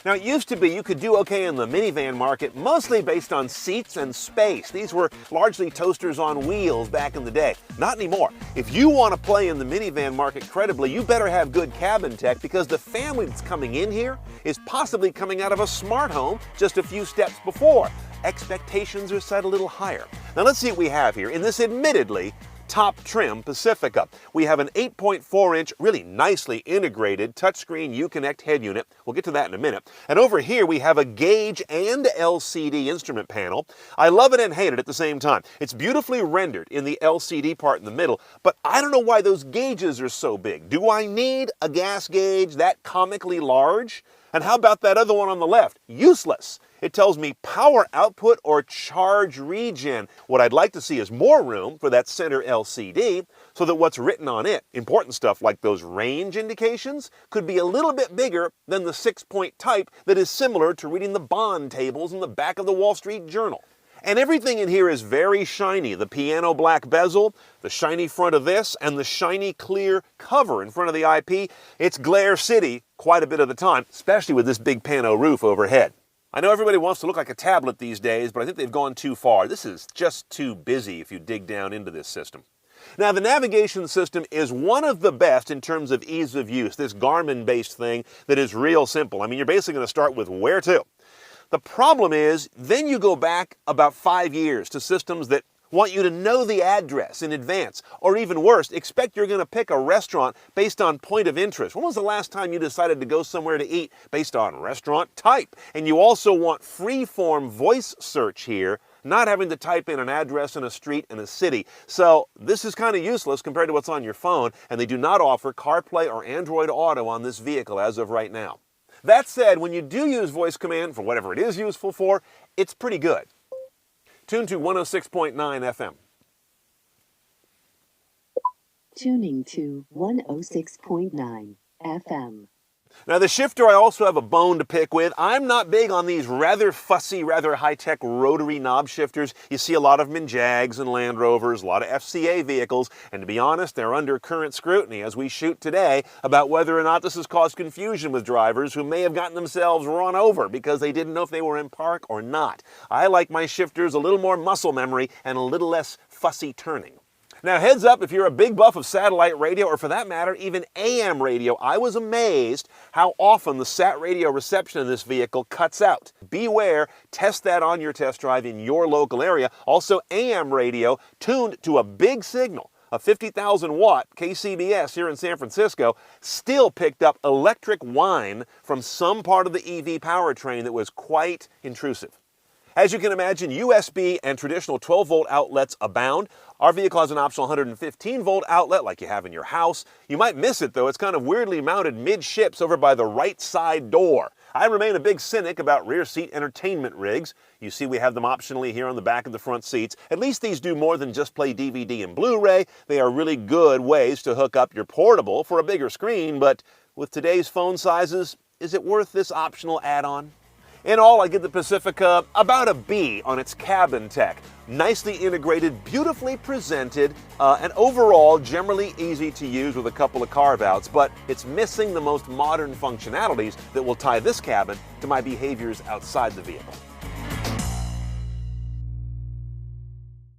Now, it used to be you could do okay in the minivan market, mostly based on seats and space. These were largely toasters on wheels back in the day. Not anymore. If you want to play in the minivan market credibly, you better have good cabin tech, because the family that's coming in here is possibly coming out of a smart home just a few steps before. Expectations are set a little higher. Now, let's see what we have here in this admittedly top trim Pacifica. We have an 8.4-inch, really nicely integrated touchscreen Uconnect head unit. We'll get to that in a minute. And over here we have a gauge and LCD instrument panel. I love it and hate it at the same time. It's beautifully rendered in the LCD part in the middle, but I don't know why those gauges are so big. Do I need a gas gauge that comically large? And how about that other one on the left? Useless. It tells me power output or charge regen. What I'd like to see is more room for that center LCD so that what's written on it, important stuff like those range indications, could be a little bit bigger than the 6-point type that is similar to reading the bond tables in the back of the Wall Street Journal. And everything in here is very shiny. The piano black bezel, the shiny front of this, and the shiny clear cover in front of the IP. It's Glare City quite a bit of the time, especially with this big pano roof overhead. I know everybody wants to look like a tablet these days, but I think they've gone too far. This is just too busy if you dig down into this system. Now, the navigation system is one of the best in terms of ease of use, this Garmin-based thing that is real simple. I mean, you're basically going to start with where to. The problem is, then you go back about 5 years to systems that want you to know the address in advance, or even worse, expect you're going to pick a restaurant based on point of interest. When was the last time you decided to go somewhere to eat based on restaurant type? And you also want free-form voice search here, not having to type in an address and a street and a city. So this is kind of useless compared to what's on your phone, and they do not offer CarPlay or Android Auto on this vehicle as of right now. That said, when you do use voice command for whatever it is useful for, it's pretty good. Tune to 106.9 FM. Tuning to 106.9 FM. Now, the shifter I also have a bone to pick with. I'm not big on these rather fussy, rather high-tech rotary knob shifters. You see a lot of them in Jags and Land Rovers, a lot of FCA vehicles, and to be honest, they're under current scrutiny as we shoot today about whether or not this has caused confusion with drivers who may have gotten themselves run over because they didn't know if they were in park or not. I like my shifters a little more muscle memory and a little less fussy turning. Now, heads up, if you're a big buff of satellite radio, or for that matter, even AM radio, I was amazed how often the sat radio reception in this vehicle cuts out. Beware, test that on your test drive in your local area. Also, AM radio tuned to a big signal, a 50,000 watt KCBS here in San Francisco, still picked up electric whine from some part of the EV powertrain that was quite intrusive. As you can imagine, USB and traditional 12-volt outlets abound. Our vehicle has an optional 115-volt outlet like you have in your house. You might miss it, though. It's kind of weirdly mounted midships over by the right side door. I remain a big cynic about rear seat entertainment rigs. You see we have them optionally here on the back of the front seats. At least these do more than just play DVD and Blu-ray. They are really good ways to hook up your portable for a bigger screen, but with today's phone sizes, is it worth this optional add-on? In all, I give the Pacifica about a B on its cabin tech. Nicely integrated, beautifully presented, and overall generally easy to use with a couple of carve-outs, but it's missing the most modern functionalities that will tie this cabin to my behaviors outside the vehicle.